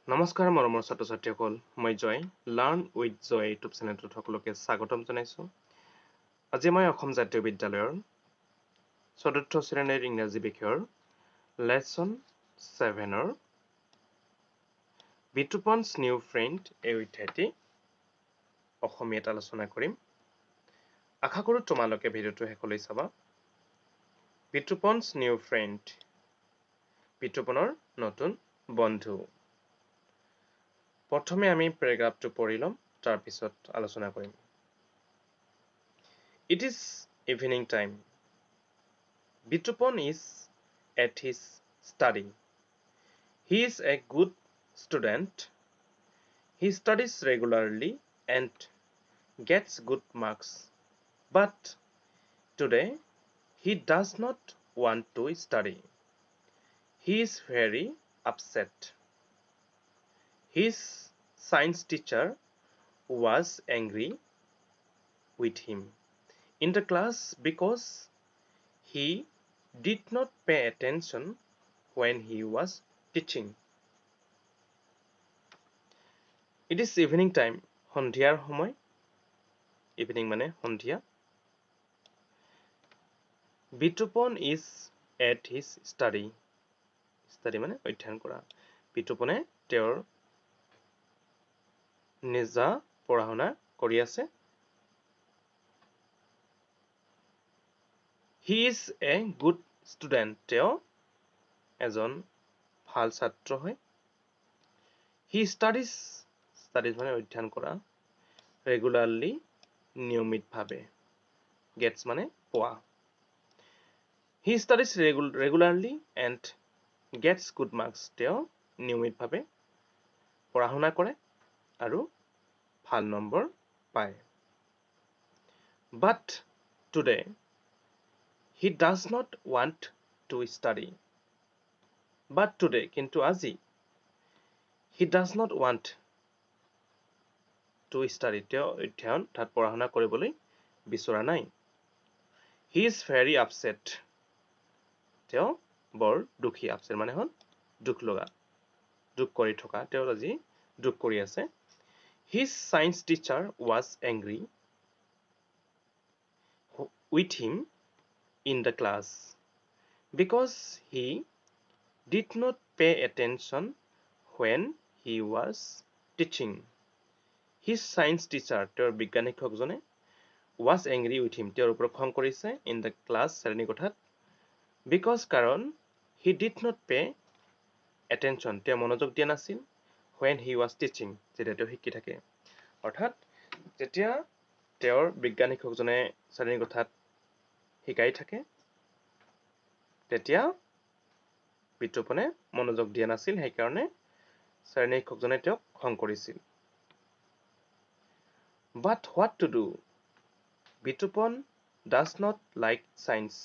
নমস্কাৰ মৰমৰ ছাত্ৰ ছাত্ৰীসকল, মই জয় লাৰ্ণ উইথ জয় ইউটিউব চেনেলটোত সকলোকে স্বাগতম জনাইছোঁ। আজি মই অসম জাতীয় বিদ্যালয়ৰ চতুৰ্থ শ্ৰেণীৰ ইংৰাজী বিষয়ৰ লেচন 7ৰ বিতোপন's নিউ ফ্ৰেণ্ড এই অধ্যায়টি অসমীয়াত আলোচনা কৰিম। আশা কৰোঁ তোমালোকে ভিডিঅ'টো শেষলৈ চাবা। বিতোপন's নিউ ফ্ৰেণ্ড, বিতোপনৰ নতুন বন্ধু। প্ৰথমে আমি পেৰাগ্ৰাফটো পঢ়ি ল'ম, তাৰপিছত আলোচনা কৰিম। It is evening time. Bitupon is at his study. He is a good student. He studies regularly and gets good marks. But today he does not want to study. He is very upset. His science teacher was angry with him in the class because he did not pay attention when he was teaching. It is evening time. সন্ধিয়াৰ সময়। Evening মানে সন্ধিয়া। বিতোপন is at his study. study মানে অধ্যয়ন কৰা। বিতোপনে তেওঁৰ নিজা পঢ়া শুনা কৰি আছে। He is a good student. তেওঁ এজন ভাল ছাত্ৰ হয়। He studies মানে অধ্যয়ন কৰা। Regularly নিয়মিতভাৱে। Gets মানে পোৱা। He studies regularly and gets good marks. তেওঁ নিয়মিতভাৱে পঢ়া শুনা কৰে আৰু ভাল নম্বৰ পায়। But today he does not want to study. But today, কিন্তু আজি he does not want to study. তেওঁ অধ্যয়ন অৰ্থাৎ পঢ়া শুনা কৰিবলৈ বিচৰা নাই। He is very upset. তেওঁ বৰ দুখী। আপচেট মানে হ'ল দুখ লগা, দুখ কৰি থকা। তেওঁ আজি দুখ কৰি আছে। His science teacher was angry with him in the class because he did not pay attention when he was teaching. His science teacher, তেওঁৰ বিজ্ঞান শিক্ষকজনে, was angry with him, তেওঁৰ ওপৰত খং কৰিছে, in the class, শ্ৰেণীকোঠাত, because কাৰণ he did not pay attention, তেওঁ মনোযোগ দিয়া নাছিল, when he was teaching, যেতিয়া তেওঁ শিকি থাকে। অৰ্থাৎ যেতিয়া তেওঁৰ বিজ্ঞান শিক্ষকজনে শ্ৰেণীকোঠাত শিকাই থাকে, তেতিয়া বিতোপনে মনোযোগ দিয়া নাছিল, সেইকাৰণে শ্ৰেণী শিক্ষকজনে তেওঁক খং কৰিছিল। But what to do? Bitupon does not like science.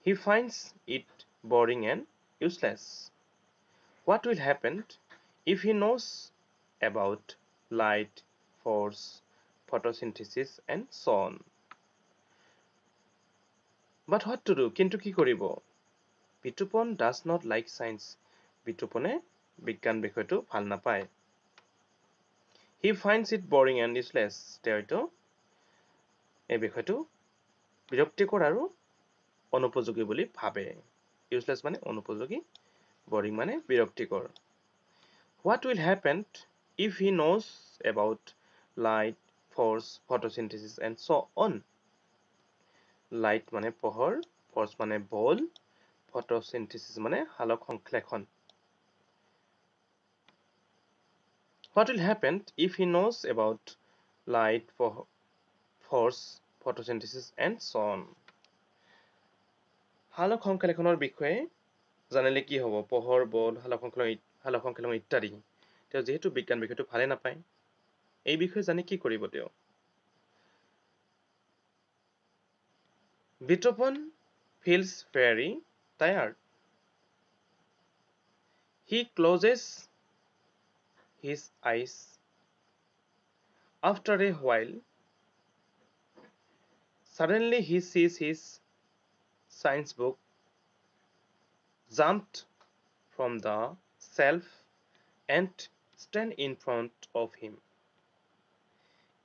He finds it boring and useless. What will happen if he knows about light, force, photosynthesis and so on? But what to do? কিন্তু কি কৰিব? Bitupon does not like science. বিতোপনে বিজ্ঞান বিষয়টো ভাল নাপায়। He finds it boring and useless. তেওঁ এই বিষয়টো বিৰক্তিকৰ আৰু অনুপযোগী বুলি ভাবে। Useless মানে অনুপযোগী, boring মানে বিৰক্তিকৰ। What will happen if he knows about light, force, photosynthesis and so on? Light মানে পোহৰ, force মানে বল, photosynthesis মানে সালোক সংশ্লেষণ। What will happen if he knows about light, force, photosynthesis and so on? সালোক সংশ্লেষণৰ বিষয়ে জানিলে কি হ'ব? পোহৰ, বল, সালোক সংশ্লেষণ ইত্যাদি। তেওঁ যিহেতু বিজ্ঞান বিষয়টো ভালে নাপায়, এই বিষয়ে জানি কি কৰিব তেওঁ? Bitupon feels very tired. He closes his eyes. After a while, suddenly he sees his science book jumped from the shelf and stand in front of him.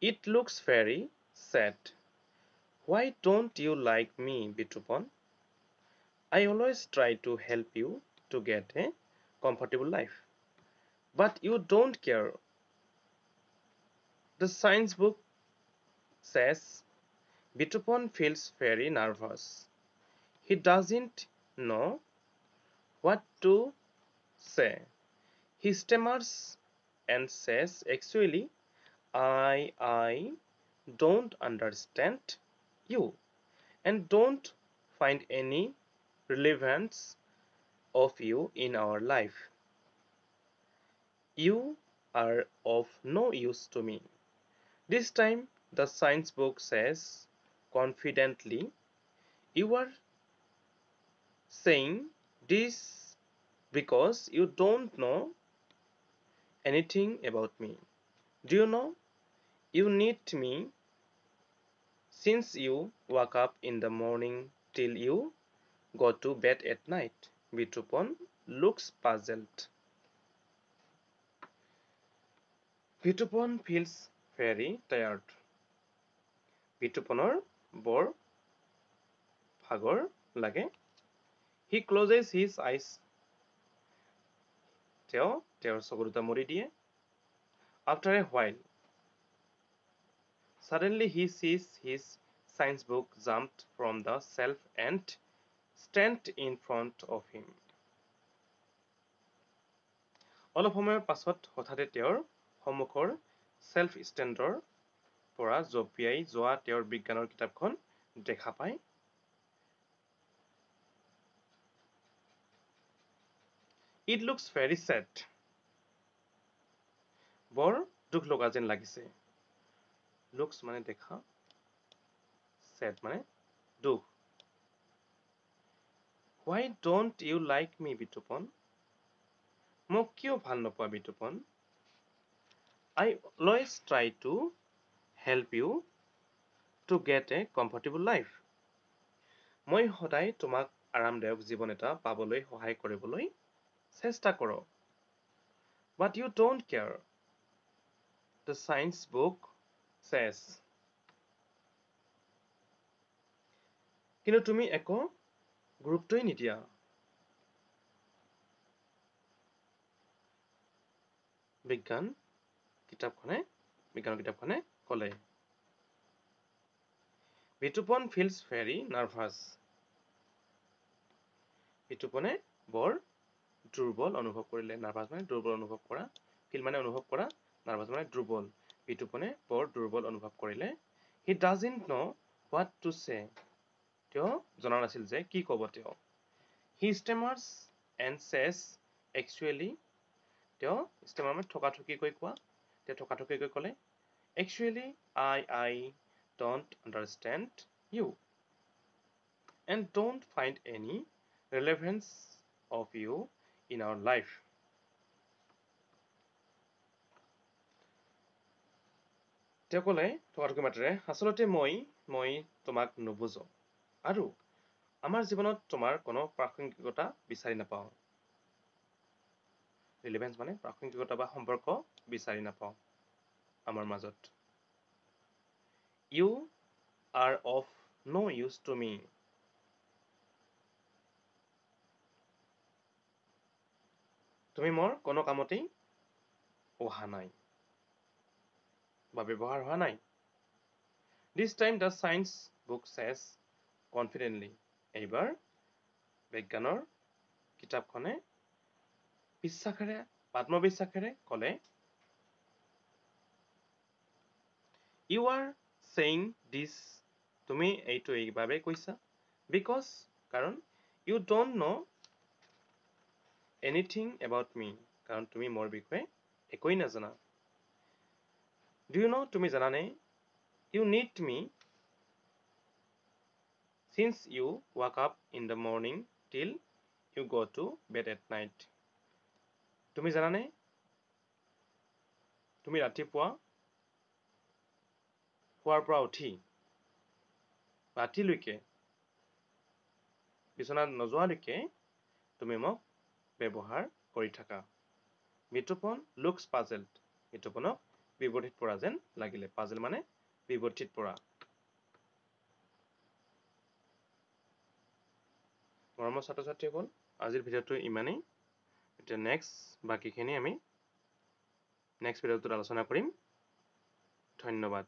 It looks very sad. Why don't you like me, Bitupon? I always try to help you to get a comfortable life. But you don't care. The science book says Bitupon feels very nervous. He doesn't know what to say. He stammers and says, actually, I don't understand you and don't find any relevance of you in our life. You are of no use to me. This time, the science book says confidently, you are saying this because you don't know anything about me. Do you know? You need me since you wake up in the morning till you go to bed at night. Bitupon looks puzzled. Bitupon feels very tired. Bituponer বৰ ভাগৰ লাগে. He closes his eyes. তেওঁৰ চকু দুটা মুদি দিয়ে. After a while, suddenly he sees his science book jumped from the shelf and stand in front of him. অলপ সময়ৰ পাছত হঠাতে তেওঁৰ সন্মুখৰ ছেল্ফ ষ্টেণ্ডৰ পৰা জঁপিয়াই যোৱা তেওঁৰ বিজ্ঞানৰ কিতাপখন দেখা পায়। It looks very sad. বৰ দুখ লগা যেন লাগিছে। Looks মানে দেখা, sad মানে দুখ। Why don't you like me, Bitupon? মোক কিয় ভাল নোপোৱা, Bitupon? I always try to help you to get a comfortable life. মই সদায় তোমাক আৰামদায়ক জীৱন এটা পাবলৈ সহায় কৰিবলৈ চেষ্টা কৰোঁ। But you don't care. The science book says. কিন্তু তুমি একো গুৰুত্বই নিদিয়া। বিজ্ঞানৰ কিতাপখনে ক'লে। Bitupon feels very nervous. বিতুপনে বৰ দুৰ্বল অনুভৱ কৰিলে। নাৰ্ভাছ মানে দুৰ্বল অনুভৱ কৰা। ফিল মানে অনুভৱ কৰা। নাৰ্ভাছ মানে দুৰ্বল। বিতুপনে বৰ দুৰ্বল অনুভৱ কৰিলে। He doesn't know what to say. তেওঁ জনা নাছিল যে কি ক'ব তেওঁ। He stammers and says, actually, তেওঁ stammer মানে ঠকাঠকিকৈ কোৱা। তেওঁ ঠকাঠকিকৈ ক'লে, actually, I don't understand you and don't find any relevance of you in our life. তেওঁ ক'লে ঠকাঠকি মাতেৰে, আচলতে মই তোমাক নুবুজো আৰু আমাৰ জীৱনত তোমাৰ কোনো প্ৰাসংগিকতা বিচাৰি নাপাওঁ। ৰিলেভেন্স মানে প্ৰাসংগিকতা বা সম্পৰ্ক বিচাৰি নাপাওঁ আমাৰ মাজত। You are of no use to me. তুমি মোৰ কোনো কামতেই অহা নাই বা ব্যৱহাৰ হোৱা নাই। This time the science book says confidently. এইবাৰ বিজ্ঞানৰ কিতাপখনে আত্মবিশ্বাসেৰে ক'লে, You are saying this. তুমি এইটো এইবাবে কৈছা। Because কাৰণ you don't know anything about me. কাৰণ তুমি মোৰ বিষয়ে একোৱেই নাজানা। Do you know? তুমি জানানে? You need me since you wake up in the morning till you go to bed at night. তুমি জানানে? তুমি ৰাতিপুৱা শুৱাৰ পৰা উঠি ৰাতিলৈকে বিচনাত নোযোৱালৈকে তুমি মোক ব্যৱহাৰ কৰি থাকা। Bitupan looks puzzled. বিতুপনক বিবৰ্তিত পৰা যেন লাগিলে। Puzzle মানে বিবৰ্তিত পৰা। মৰমৰ ছাত্ৰ-ছাত্ৰীসকল, আজিৰ ভিডিঅ'টো ইমানেই। এতিয়া বাকীখিনি আমি নেক্সট ভিডিঅ'টোত আলোচনা কৰিম। ধন্যবাদ।